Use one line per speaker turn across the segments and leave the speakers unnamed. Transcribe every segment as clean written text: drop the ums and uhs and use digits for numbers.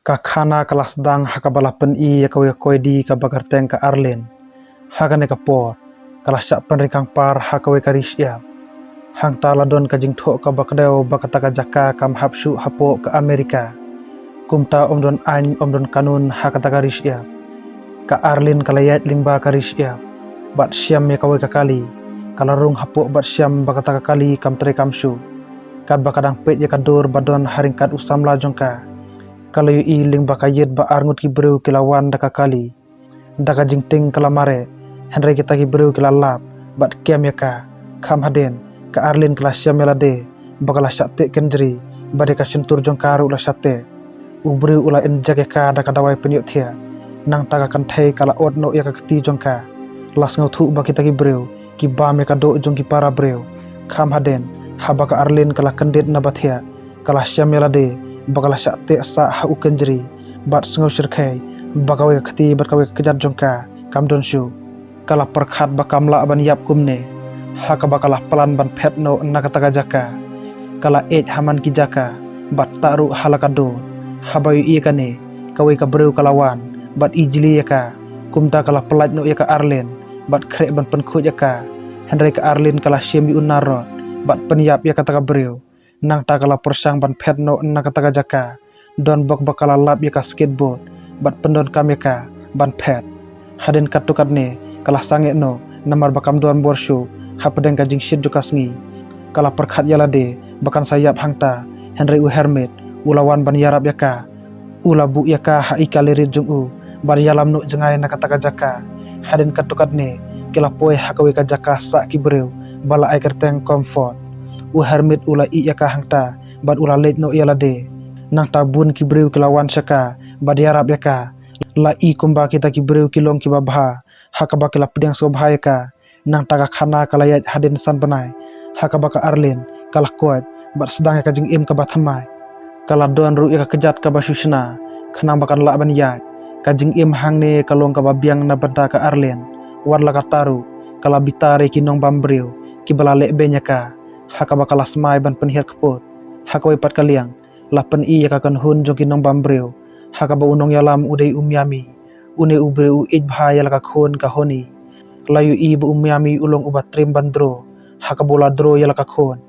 ka khana kelas dang hakabala pen I yakawe koidi ka bagarteng ka Arlen hagane ka por kala syak penrikang par hakawe ka risya hang taladon ka jingtho ka bakdeo bakata ka jaka kam hapsu hapo ka Amerika kumta omdon ain omdon kanun hakata ka risya ka Arlen kala yait lingba ka risya bat syam yakawe ka kali kala rung hapo bat syam bakata ka kali kam tre kamsu kad bakadang pet yakadur badon haringkat usamla jongka kalau yu iling baka yed ba arngut ki breu kilawan daka kali daka jingting kalamare henry kita ki breu kilalap bat kem yaka kham haden ka Arlen kala syam melade bakala syatte kenjri bade ka sentur jongkaru la syatte ubreu ula enjak yaka daka dawai penyuk thia nang taka kan thai kala od no yaka keti jongka las ngau thu ba kita ki breu ki bam yaka do jong ki para breu kham haden haba ka Arlen kala kendet na bathia kala syam melade bakala syatte sa ha ukenjri bat sengau sirkai bakawe khati bakawe kejar jongka kam don shu kala perkhat bakamla ban yap kumne haka bakala pelan ban phetno nakataga jaka kala ej haman ki jaka bat taru halakado habayu iekane kawe ka breu kalawan bat ijli yaka kumta kala pelaj no yaka Arlen bat krek ban penkhut yaka henry ka Arlen kala syemi unarot bat penyap yaka taga breu nang takala persang ban phetno nakataga jaka don bok bakala lap yaka skateboard bat pendon kam yaka ban phet haden katukatne kala sange no namar bakam don borshu hapedeng kajing shit juga sngi kala perkhat yalade bakan sayap hangta henry u hermit ulawan ban yarab yaka ulabu yaka ha ikalirid jungu ban yalam no jengai nakataga jaka haden katukatne kila poe hakawe ka jaka sa ki breu bala ai kerteng comfort u hermit ula I yaka hangta bad ula late no yalade nang tabun ki breu kilawan syaka bad yarab yaka la I kumba kita ki breu kilong ki babha hakaba kila pedang sobha yaka nang taga khana kalayat haden san banai hakaba ka Arlen kala kuat bad sedang yaka jing im ka bathamai kala don ru yaka kejat ka basushna khnang bakan la ban yat ka jing im hangne kalong ka babiang na banta ka Arlen warla ka taru kala bitare ki nong bambreu ki bala le benyaka hakaba kala smai ban penhir keput hakawe pat kaliang lapen I yaka kan hun jongki nong bambreu hakaba unong yalam udai umyami une ubreu ij bhaya laka khon ka honi layu I bu umyami ulong ubat trim bandro hakabola dro yalaka khon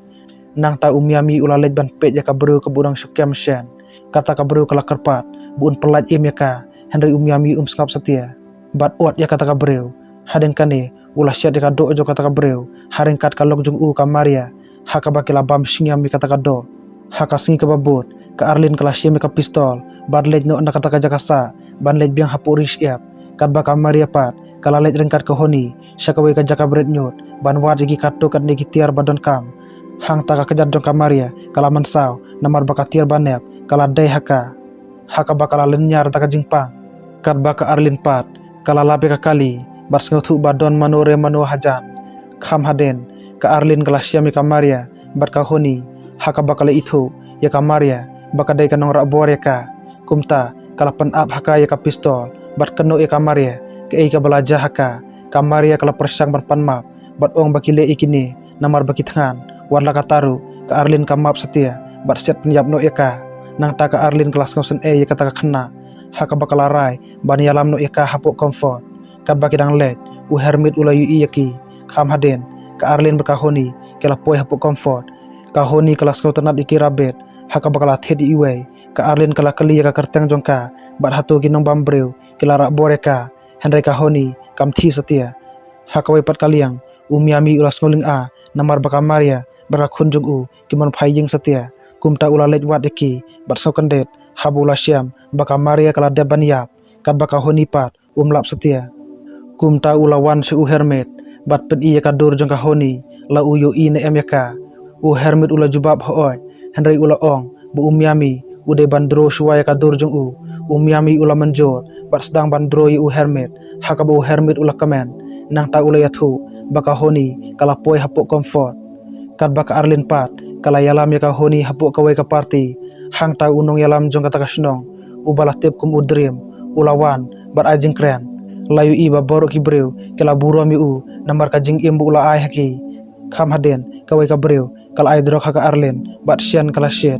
nang ta umyami ula lej ban pet yaka breu ka budang syukem shen kata ka breu kala kerpat buun pelat im yaka henry umyami skap setia bat ot yaka ta ka breu haden kane ula syat yaka do jo kata ka breu haringkat ka lok jung u ka Maria hakaba kila bam singyam mi kata ka do haka singi ka babot ka Arlen kala syem ka pistol bad lej no nakata ka jakasa ban lej biang hapu rish yap kad ba ka Maria pat kala lej rengkat ka honi syakawe ka jaka bret nyot ban wat gi katto kat negi tiar badon kam hang taka kejar jong ka Maria kala mansaw namar baka tiar banep kala dai haka bakala lenyar taka jingpang kad ba ka Arlen pat kala labe ka kali bas ngothu badon manore mano hajan kham haden ka Arlen kala syami ka Maria bat ka honi haka bakala itu ya ka Maria baka dai ka nong rabor yaka kumta kala pen up haka yaka pistol bat keno yaka Maria ke ei ka balaja haka ka Maria kala persang ban panmap bat ong bakile ikini namar baki thangan warla ka taru ka Arlen ka map setia bat set penyap no yaka nang ta ka Arlen kelas ngosen yaka ta ka khna haka bakala rai ban yalam no yaka hapok comfort kad baki dang let u hermit ula yu yaki kham haden ka Arlen berkahoni kala poi hapok comfort kahoni kelas kau tenat iki rabet haka bakala thedi iwe ka Arlen kala kali yaka kerteng jongka bat hatu ginong bambreu kila rak boreka henry kahoni kam thi setia haka wepat kaliang umyami ulas ngoling a namar baka Maria baka khunjung u kimon phaying setia kumta ula lej wat iki bat sokandet habula syam baka Maria kala deban yap kad baka honi pat lap setia kumta ula wan se u hermit bat pen I yaka dur jongka honi la u yo I ne em yaka u hermit ula jubab hooj henry ula ong bu umyami ude bandro shuaya ka durjung u umyami ula menjor bat sedang bandro u hermit haka bu hermit ula kamen nang ta ula yathu baka honi kala poi hapok comfort kad baka Arlen pat kala yalam yaka honi hapok kawe ka party hang ta unong yalam jong kata kasnong u bala tep kum udrim ulawan bat ajing kren layu I ba borok ki breu kala buromi u namar ka jing imbu ula ai haki kham haden kawe ka breu kala ai drok haka Arlen bat sian kala shet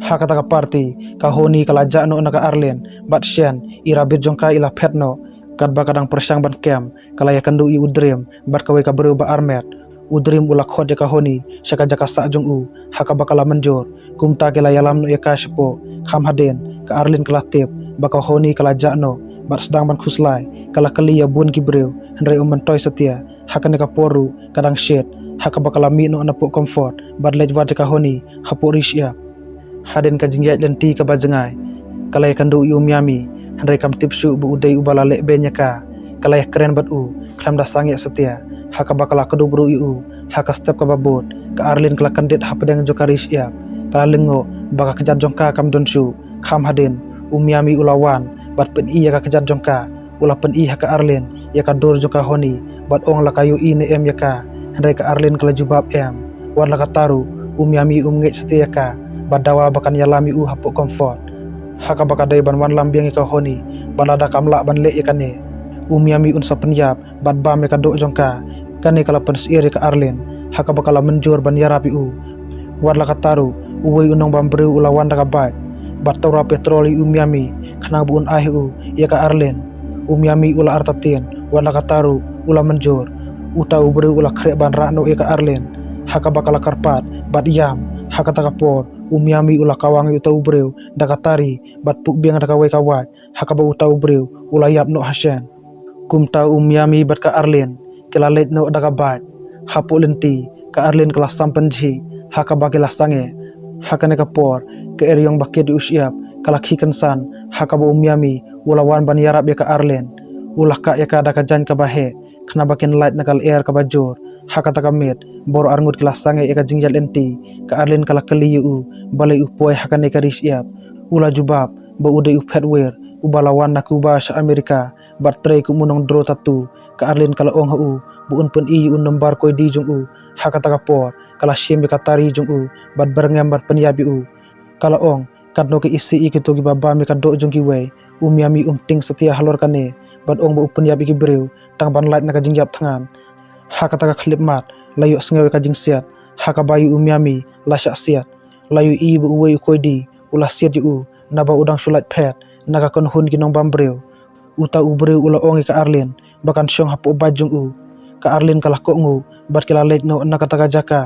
Hakata ka parti kahoni kala jakno na ka Arlen bat shen irabit jongka ila petno kat bakadang persang ban kem kala ya kandu i udrim bat kawe ka breu ba armet udrim ula khot ya kahoni shaka jaka sa jong u haka bakala menjor kumta kala yalam no ya kaspo kham haden ka Arlen kala tip baka honi kala jakno bat sedang ban khuslai kala kali ya bun ki breu hendrai toy setia hakane ka poru kadang shet haka bakala mi no na po comfort bat lej wat ka honi hapo risya haden ka jingyat lenti ka bajengai kalai kandu yu miami handai kam tipsu bu udai ubala le benya ka kalai keren bat u klam da sangi setia haka bakala kadu bru yu haka step ka babot ka Arlen kala kandet hapedeng jokaris ya kala lengo baka kejar jongka kam donsu kham haden miami ulawan bat pen iya ka kejar jongka ula pen iya ka Arlen ya ka dor jongka honi bat ong la kayu ine em ya ka handai ka Arlen kala jubab em war la ka taru miami nge setia ka badawa bakan yalami hapo comfort haka bakadai ban wan lambiang ka honi balada kamla ban le ikane miami unsa penyap bad bam ka do jongka kane kala pensir ka Arlen haka bakala menjur ban yarapi warla kataru uwe unong bambreu ulawan daga bat bat taura petroli miami kanang buun ahi ya ka Arlen miami ula artatien warla kataru ula menjur uta ubreu ula krek ban rakno ya ka Arlen haka bakala karpat bat yam haka takapor miami ula kawangi uta ubreu daga tari bat puk biang daga we kawat haka ba uta ubreu ula yap no hasyen kumta miami bat ka Arlen kila let no daga bat hapo lenti ka Arlen kala sampenji haka bakila sange haka ne kapor ke eryong bakit usyap kala khikensan haka ba miami ula wan ban yarap ya ka Arlen ula ka ya ka daga jan ka bahe khna bakin light nakal air ka bajor haka takamit bor arngut kila sange ya ka jingjal enti ka Arlen kala kali balai upoy haka ne ka risyap ula jubab ba udai uphetwer ubalawan nakuba sa Amerika bat tray kumunong dro tatu ka Arlen kala ong buun pen nombar koy di jong haka takapor kala shim ka tari jong bat berngam bat penyabi kala ong kadno ke isi ikito gi baba mi ka do jong ki we miami ting setia halor kane bat ong ba penyabi ki breu tang ban light na ka jingjap tangan haka taka klip mat layo sengawe ka jing siat haka bayu miami la syak siat layu bu we koy di ula siat naba udang sulat pet naga kon hun ki nong bambreu uta ubreu ula ongi ka Arlen bakan syong hapo bajung ka Arlen kalah ko bat kila lej no nakataka jaka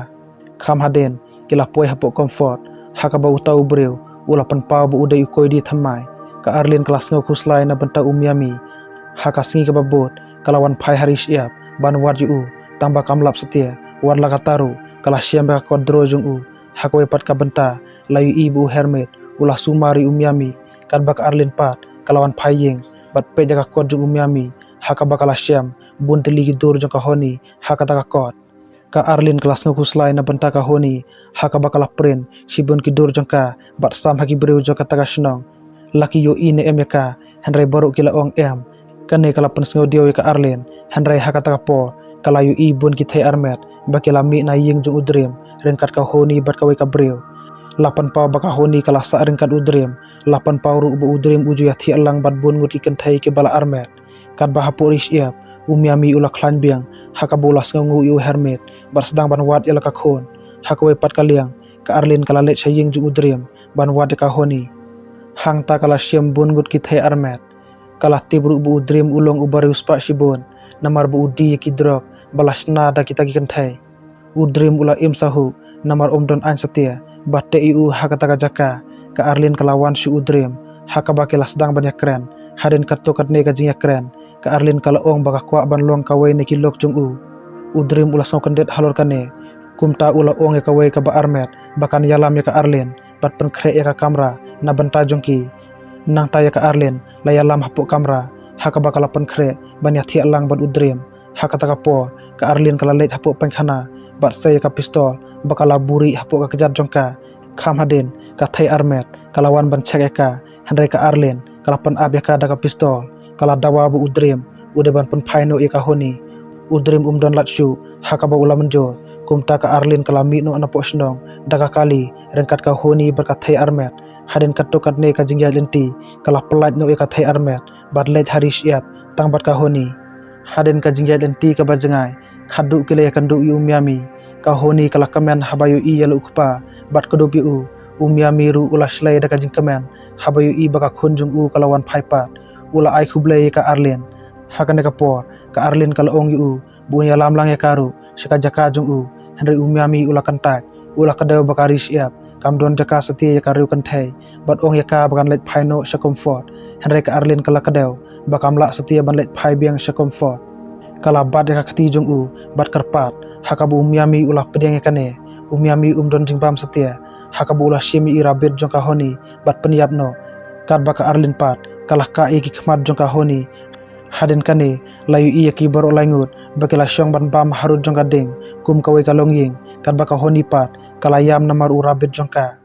kham haden kila poy hapo comfort haka ba uta ubreu ula panpau bu udai koy di thamai ka Arlen kelas ngau kuslai na benta miami haka singi ka babot kalawan pai haris iap ban war tambah kamlap setia war la kataru kala syam ba kodro jung haka we pat ka benta layu ibu hermet ulah sumari miami kan bak Arlen pat kalawan payeng bat pe jaga kod jung miami haka bakala syam bun teligi dur jong ka honi haka taka kot ka Arlen kelas ngau kuslai na benta ka honi haka bakala prin sibun ki dur jong ka bat sam haki breu jong ka taka shnong laki ine em ka henry baru kila ong em kane kala pensngau dio ka Arlen henry haka taka po kala bun ki thai armet bakila mi na ying jong udrim rengkat ka honi bat ka we ka breu lapan pau baka honi kala sa rengkat udrim lapan pau ru bu udrim uju ya thi alang bat bun ngut ki kenthai ke bala armet kat bah poris iap miami ula klan biang haka bolas ngu hermet bar sedang ban wat ila ka khon haka we pat kaliang ka Arlen kala let saying jung udrim ban wat ka honi hang ta kala syem bun ngut ki thai armet kala tibru bu udrim ulong ubari uspa sibun namar bu udi ki drop balas nada kita ki kenthai udrim ula im sahu namar omdon an setia batte haka taka jaka ka Arlen kalawan si udrim haka bakila sedang banyak keren haden katto katne ka jingya keren ka Arlen kala ong baka kwa ban long kawai ne kilok jong udrim ula song kandet halor kane kumta ula ong e kawai ka ba armet bakan yalam ya ka Arlen bat pen kre ya ka kamera na banta jongki nang ta ya ka Arlen la yalam hapo kamera haka bakala pen kre ban ya thi alang ban udrim haka taka po ka Arlen kala let hapo pengkhana bat saya ka pistol bakala buri hapo ka kejar jongka kham haden ka thai armet kalawan ban cek ka handai ka Arlen kala pen ab ya ka daga pistol kala dawa bu udrim udah ban pen paino ika honi udrim don latshu haka ba ula menjo kumta ka Arlen kala mi no anapo snong daga kali rengkat ka honi berkat thai armet haden katokat ne ka jingya lenti kala pelat no ika thai armet bat let haris iap tang bat ka honi haden ka jingya lenti ka bajengai khadu kile kandu miami ka honi kala kamen habayu yalu ukpa bat kodopi miru ulah slay da kajing kemen habayu i baka kunjung kalawan paipat ula ai kublay ka Arlin hakane ka por ka Arlin kala ong yu bunya lamlang ya karu shika jaka jung Henry miami ula kantak ula kadau baka rish iap kam don jaka setia ya karu kantai bat ong ya ka bakan let paino sha comfort Henry ka Arlin kala kadau bakam la setia ban let pai biang sha comfort kala bat ya ka khati jung bat karpat hakabu miami ulah pedeng ya kane miami don jingbam setia hakabu ulah shimi irabit jong ka honi bat peniap no kat baka Arlin pat kalah ka iki khmat jong ka honi haden kane layu iya ki baro langut bakila syong ban bam harut jong ka ding kum kawai kalong ying kat baka honi pat kalayam namar urabit jong ka